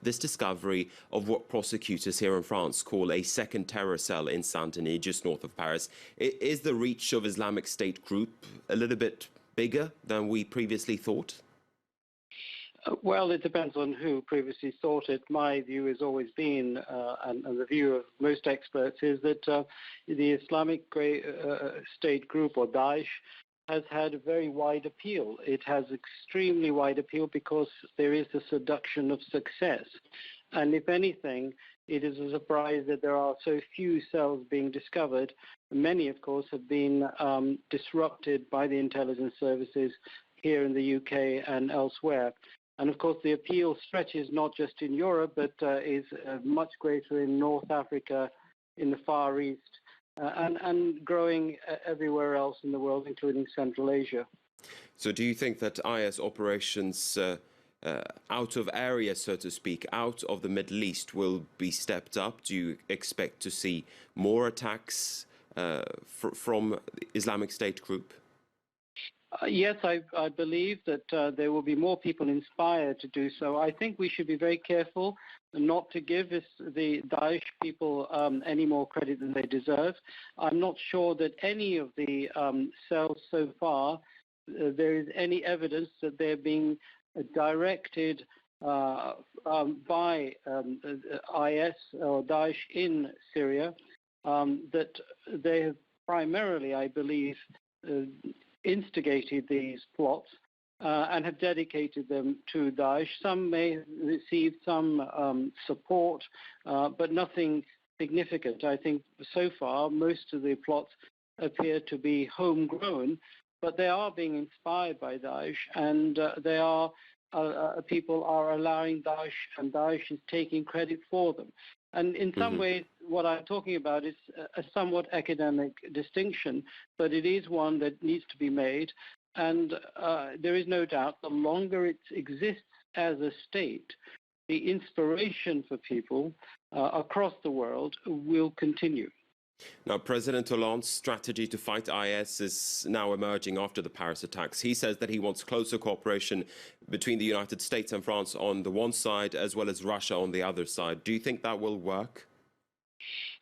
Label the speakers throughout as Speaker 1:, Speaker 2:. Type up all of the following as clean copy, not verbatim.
Speaker 1: this discovery of what prosecutors here in France call a second terror cell in Saint-Denis, just north of Paris. Is the reach of Islamic State group a little bit bigger than we previously thought?
Speaker 2: Well, it depends on who previously thought it. My view has always been, and the view of most experts, is that the Islamic State group, or Daesh, has had a very wide appeal. It has extremely wide appeal because there is the seduction of success. And if anything, it is a surprise that there are so few cells being discovered. Many, of course, have been disrupted by the intelligence services here in the UK and elsewhere. And of course, the appeal stretches not just in Europe, but is much greater in North Africa, in the Far East, and growing everywhere else in the world, including Central Asia.
Speaker 1: So do you think that IS operations out of area, so to speak, out of the Middle East will be stepped up? Do you expect to see more attacks from Islamic State group?
Speaker 2: Yes, I believe that there will be more people inspired to do so. I think we should be very careful not to give the Daesh people any more credit than they deserve. I'm not sure that any of the cells so far, there is any evidence that they're being directed by IS or Daesh in Syria, that they have primarily, I believe, instigated these plots and have dedicated them to Daesh. Some may receive some support, but nothing significant. I think so far most of the plots appear to be homegrown, but they are being inspired by Daesh, and they are people are allowing Daesh, and Daesh is taking credit for them. And in some ways, what I'm talking about is a somewhat academic distinction, but it is one that needs to be made. And there is no doubt the longer it exists as a state, the inspiration for people across the world will continue.
Speaker 1: Now, President Hollande's strategy to fight IS is now emerging after the Paris attacks. He says that he wants closer cooperation between the United States and France on the one side, as well as Russia on the other side. Do you think that will work?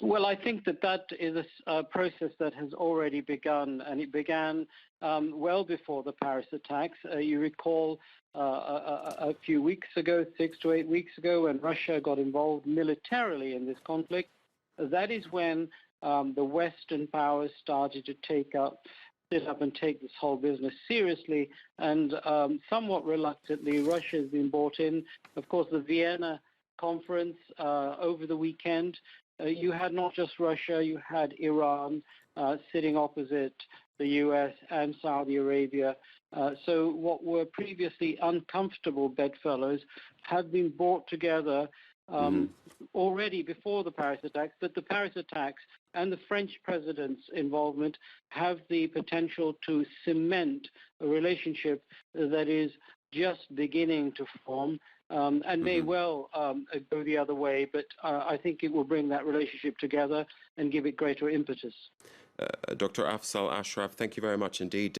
Speaker 2: Well, I think that is a process that has already begun, and it began well before the Paris attacks. You recall a few weeks ago, 6 to 8 weeks ago, when Russia got involved militarily in this conflict. That is when the Western powers started to sit up and take this whole business seriously, and somewhat reluctantly, Russia has been brought in. Of course, the Vienna conference over the weekend, you had not just Russia, you had Iran sitting opposite the US and Saudi Arabia. So what were previously uncomfortable bedfellows have been brought together already before the Paris attacks, but the Paris attacks and the French president's involvement have the potential to cement a relationship that is just beginning to form and may well go the other way, but I think it will bring that relationship together and give it greater impetus.
Speaker 1: Dr. Afzal Ashraf, thank you very much indeed.